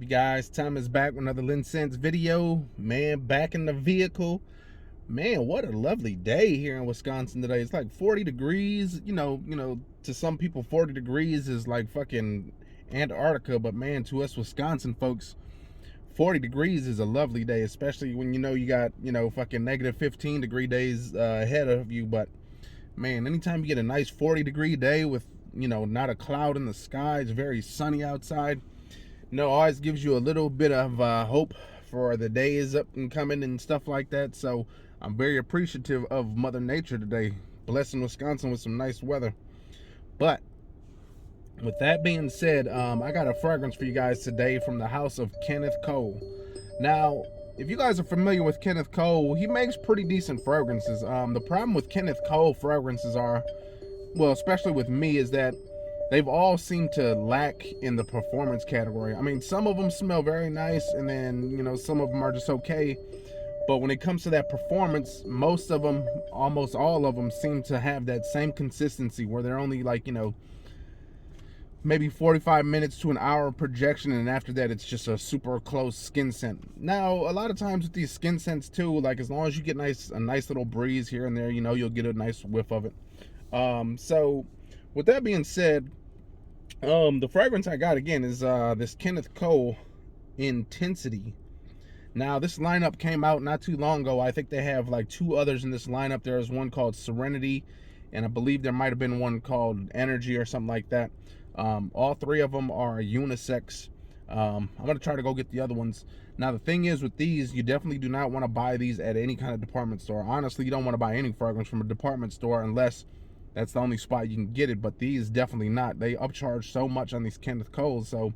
up, you guys? Tom is back with another Unisex video. Man, back in the vehicle. Man, what a lovely day here in Wisconsin today. It's like 40 degrees. To some people 40 degrees is like fucking Antarctica, but man, to us Wisconsin folks, 40 degrees is a lovely day, especially when you got, fucking negative 15 degree days ahead of you. But man, anytime you get a nice 40 degree day with, not a cloud in the sky, it's very sunny outside. Always gives you a little bit of hope for the day is up and coming and stuff like that. So I'm very appreciative of Mother Nature today, blessing Wisconsin with some nice weather. But with that being said, I got a fragrance for you guys today from the house of Kenneth Cole. Now, if you guys are familiar with Kenneth Cole, he makes pretty decent fragrances. The problem with Kenneth Cole fragrances are, well, especially with me, is that they've all seemed to lack in the performance category. I mean, some of them smell very nice, and then, some of them are just okay. But when it comes to that performance, most of them, almost all of them, seem to have that same consistency where they're only like, maybe 45 minutes to an hour of projection, and after that, it's just a super close skin scent. Now, a lot of times with these skin scents too, like as long as you get a nice little breeze here and there, you'll get a nice whiff of it. So with that being said, the fragrance I got again is this Kenneth Cole Intensity. Now this lineup came out not too long ago. I think they have like two others in this lineup. There is one called Serenity, and I believe there might have been one called Energy or something like that. All three of them are unisex. I'm gonna try to go get the other ones. Now the thing is with these, you definitely do not want to buy these at any kind of department store. Honestly, you don't want to buy any fragrance from a department store unless that's the only spot you can get it, but these definitely not. They upcharge so much on these Kenneth Coles, so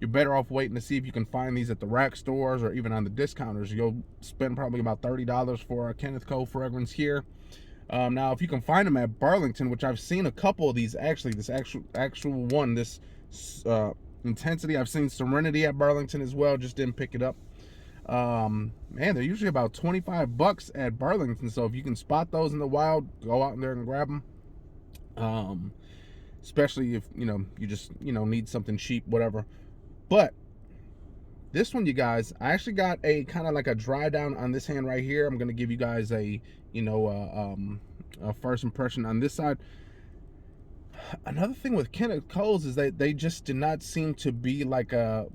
you're better off waiting to see if you can find these at the rack stores or even on the discounters. You'll spend probably about $30 for a Kenneth Cole fragrance here. Now, if you can find them at Burlington, which I've seen a couple of these actually, this actual one, this Intensity, I've seen Serenity at Burlington as well, just didn't pick it up. Man, they're usually about 25 bucks at Burlington, so if you can spot those in the wild, go out there and grab them. Especially if you just need something cheap, whatever. But this one, you guys, I actually got a kind of like a dry down on this hand right here. I'm gonna give you guys a a first impression on this side. Another thing with Kenneth Coles is that they just did not seem to be like a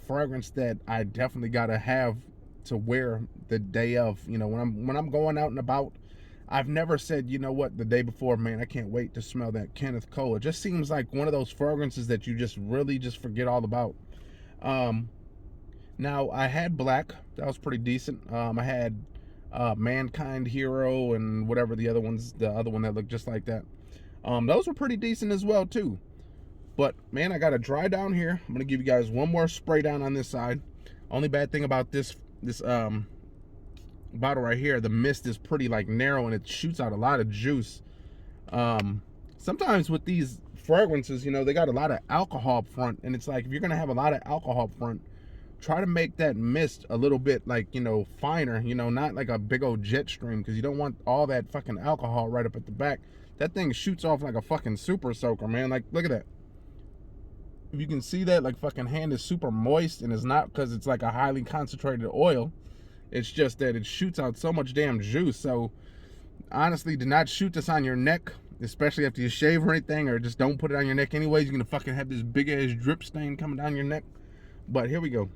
fragrance that I definitely gotta have to wear the day of. When I'm going out and about, I've never said, the day before, man, I can't wait to smell that Kenneth Cole. It just seems like one of those fragrances that you just really just forget all about. Now, I had Black. That was pretty decent. I had Mankind Hero and whatever the other one that looked just like that. Those were pretty decent as well, too. But, man, I got a dry down here. I'm going to give you guys one more spray down on this side. Only bad thing about this bottle right here, the mist is pretty like narrow and it shoots out a lot of juice. Sometimes with these fragrances, they got a lot of alcohol up front, and it's like if you're gonna have a lot of alcohol up front, try to make that mist a little bit like finer, not like a big old jet stream, because you don't want all that fucking alcohol right up at the back. That thing shoots off like a fucking super soaker, man. Like, look at that. If you can see that, like, fucking hand is super moist, and it's not because it's like a highly concentrated oil. It's just that it shoots out so much damn juice. So honestly, do not shoot this on your neck, especially after you shave or anything, or just don't put it on your neck anyways. You're gonna fucking have this big ass drip stain coming down your neck. But here we go.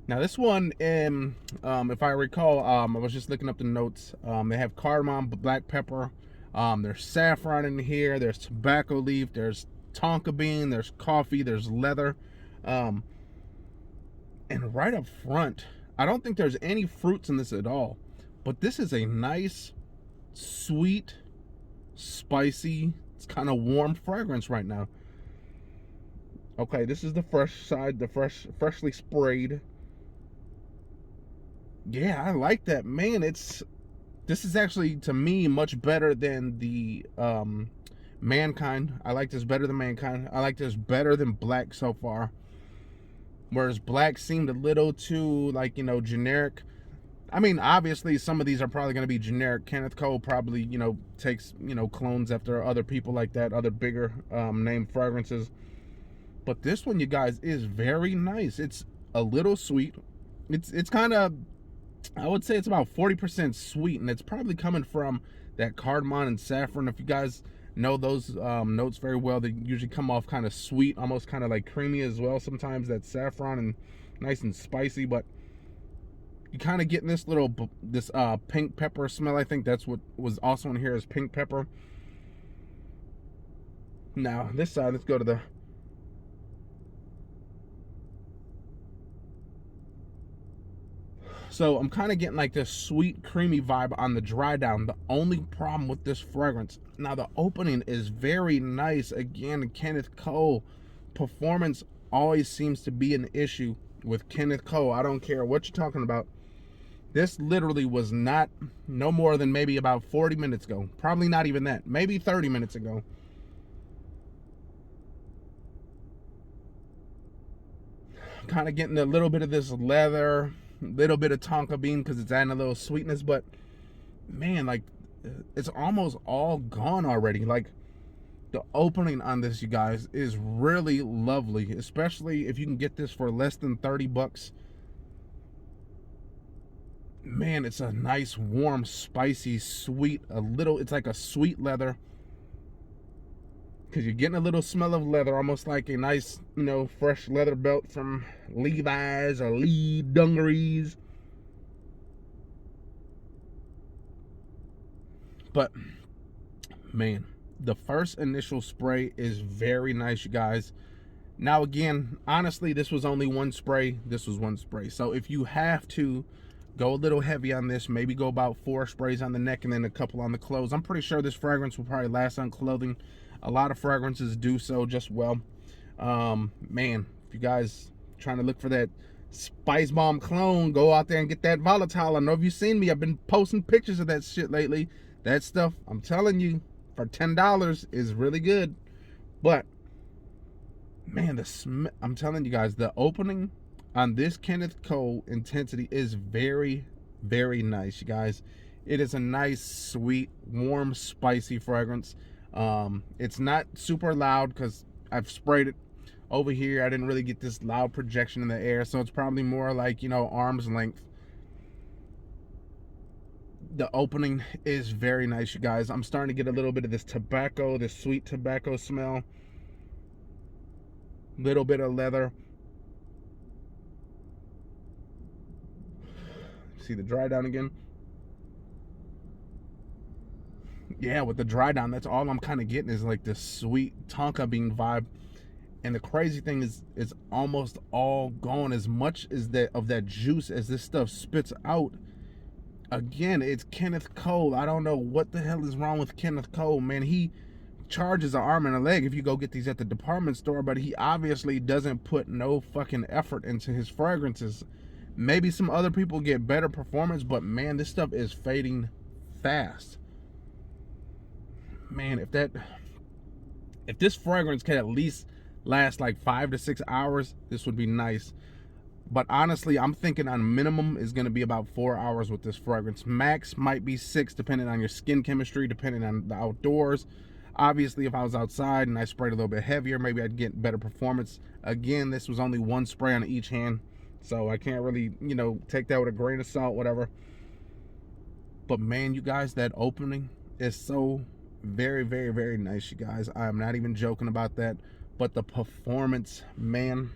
Now this one, if I recall, I was just looking up the notes. They have cardamom, black pepper, there's saffron in here, there's tobacco leaf, there's tonka bean, there's coffee, there's leather. And right up front, I don't think there's any fruits in this at all. But this is a nice, sweet, spicy, it's kind of warm fragrance right now. Okay, this is the fresh side, the freshly sprayed. Yeah, I like that, man. This is actually, to me, much better than the Mankind. I like this better than Mankind. I like this better than Black so far. Whereas Black seemed a little too, like, generic. I mean, obviously, some of these are probably going to be generic. Kenneth Cole probably, takes, clones after other people like that, other bigger name fragrances. But this one, you guys, is very nice. It's a little sweet. It's kind of, I would say it's about 40% sweet, and it's probably coming from that cardamom and saffron. If you guys know those notes very well, they usually come off kind of sweet, almost kind of like creamy as well. Sometimes that saffron and nice and spicy, but you kind of getting this little pink pepper smell. I think that's what was also in here is pink pepper. Now this side, let's go to the So I'm kind of getting like this sweet, creamy vibe on the dry down. The only problem with this fragrance, now the opening is very nice. Again, Kenneth Cole performance always seems to be an issue with Kenneth Cole. I don't care what you're talking about. This literally was not no more than maybe about 40 minutes ago. Probably not even that. Maybe 30 minutes ago. Kind of getting a little bit of this leather, little bit of tonka bean because it's adding a little sweetness, but man, like it's almost all gone already. Like the opening on this, you guys, is really lovely, especially if you can get this for less than 30 bucks. Man, it's a nice, warm, spicy, sweet, it's like a sweet leather. Because you're getting a little smell of leather, almost like a nice, fresh leather belt from Levi's or Lee Dungarees. But, man, the first initial spray is very nice, you guys. Now, again, honestly, this was only one spray. This was one spray. So if you have to go a little heavy on this, maybe go about 4 sprays on the neck and then a couple on the clothes. I'm pretty sure this fragrance will probably last on clothing. A lot of fragrances do so just well. Man, if you guys trying to look for that Spice Bomb clone, go out there and get that volatile. I know if you've seen me, I've been posting pictures of that shit lately. That stuff, I'm telling you, for $10 is really good. But man, I'm telling you guys, the opening on this Kenneth Cole Intensity is very, very nice, you guys. It is a nice, sweet, warm, spicy fragrance. It's not super loud because I've sprayed it over here. I didn't really get this loud projection in the air, so it's probably more like, arm's length. The opening is very nice, you guys. I'm starting to get a little bit of this tobacco, this sweet tobacco smell. Little bit of leather. See the dry down again? Yeah, with the dry down, that's all I'm kind of getting is like this sweet tonka bean vibe. And the crazy thing is, it's almost all gone. As much as that juice as this stuff spits out. Again, it's Kenneth Cole. I don't know what the hell is wrong with Kenneth Cole, man. He charges an arm and a leg if you go get these at the department store, but he obviously doesn't put no fucking effort into his fragrances. Maybe some other people get better performance, but man, this stuff is fading fast. Man, if this fragrance can at least last like 5 to 6 hours, this would be nice. But honestly, I'm thinking on minimum is going to be about 4 hours with this fragrance. Max might be 6, depending on your skin chemistry, depending on the outdoors. Obviously, if I was outside and I sprayed a little bit heavier, maybe I'd get better performance. Again, this was only one spray on each hand, so I can't really, take that with a grain of salt, whatever. But man, you guys, that opening is so very, very, very nice, you guys. I am not even joking about that. But the performance, man,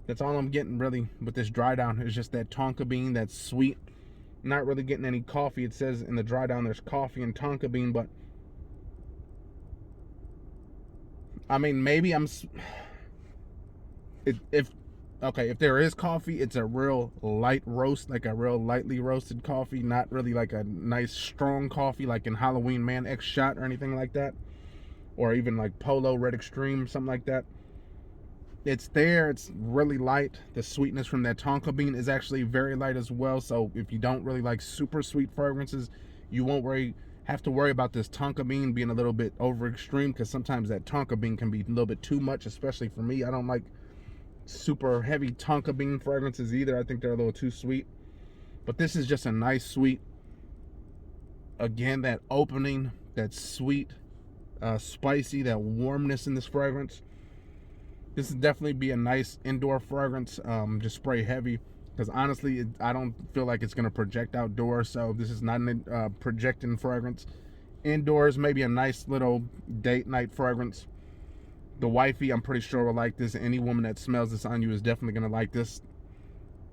that's all I'm getting really with this dry down. It's just that tonka bean, that sweet. Not really getting any coffee. It says in the dry down there's coffee and tonka bean, but I mean, maybe if there is coffee, it's a real light roast, like a real lightly roasted coffee, not really like a nice strong coffee like in Halloween Man X Shot or anything like that, or even like Polo Red Extreme, something like that. It's there, it's really light. The sweetness from that tonka bean is actually very light as well, so if you don't really like super sweet fragrances, you won't have to worry about this tonka bean being a little bit over extreme, because sometimes that tonka bean can be a little bit too much, especially for me. I don't like super heavy tonka bean fragrances either. I think they're a little too sweet. But this is just a nice sweet. Again, that opening, that sweet, spicy, that warmness in this fragrance. This would definitely be a nice indoor fragrance. Just spray heavy, because honestly, I don't feel like it's going to project outdoors, so this is not a projecting fragrance. Indoors, maybe a nice little date night fragrance. The wifey, I'm pretty sure, will like this. Any woman that smells this on you is definitely going to like this.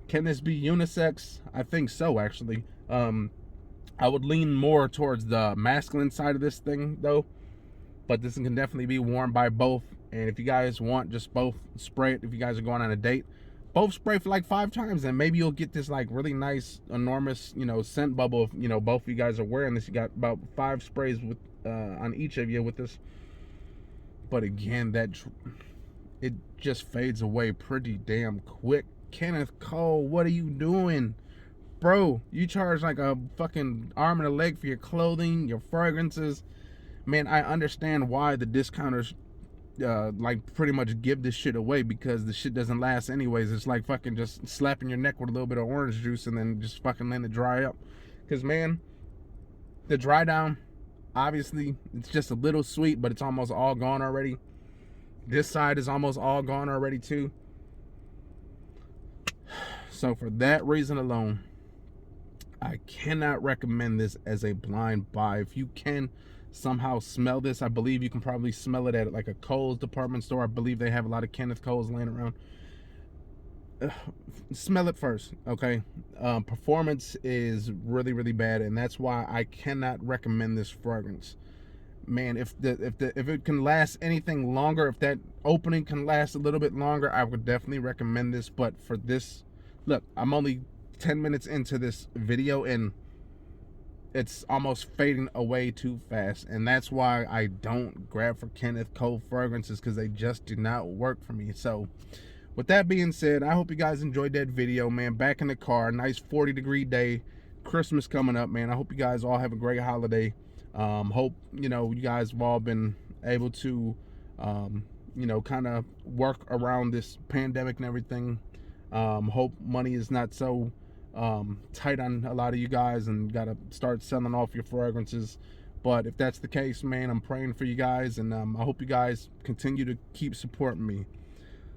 Can this be unisex? I think so, actually. I would lean more towards the masculine side of this thing, though. But this can definitely be worn by both. And if you guys want, just both spray it. If you guys are going on a date, both spray for like 5 times, and maybe you'll get this like really nice, enormous, scent bubble. If both of you guys are wearing this, you got about 5 sprays with on each of you with this. But again, it just fades away pretty damn quick. Kenneth Cole, what are you doing? Bro, you charge like a fucking arm and a leg for your clothing, your fragrances. Man, I understand why the discounters like pretty much give this shit away, because the shit doesn't last anyways. It's like fucking just slapping your neck with a little bit of orange juice and then just fucking letting it dry up. Because, man, the dry down, obviously, it's just a little sweet, but it's almost all gone already. This side is almost all gone already, too. So, for that reason alone, I cannot recommend this as a blind buy. If you can somehow smell this, I believe you can probably smell it at like a Kohl's department store. I believe they have a lot of Kenneth Coles laying around. Smell it first, okay? Performance is really, really bad, and that's why I cannot recommend this fragrance. Man, if it can last anything longer, if that opening can last a little bit longer, I would definitely recommend this. But for this, look, I'm only 10 minutes into this video, and it's almost fading away too fast. And that's why I don't grab for Kenneth Cole fragrances, because they just do not work for me. So with that being said, I hope you guys enjoyed that video, man. Back in the car, nice 40-degree day, Christmas coming up, man. I hope you guys all have a great holiday. Hope you guys have all been able to kind of work around this pandemic and everything. Hope money is not so tight on a lot of you guys and gotta start selling off your fragrances. But if that's the case, man, I'm praying for you guys, and I hope you guys continue to keep supporting me.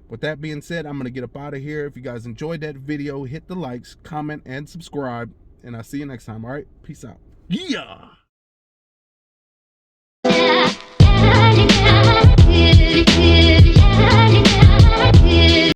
With that being said, I'm gonna get up out of here. If you guys enjoyed that video, hit the likes, comment, and subscribe, and I'll see you next time. All right, peace out. Yeah.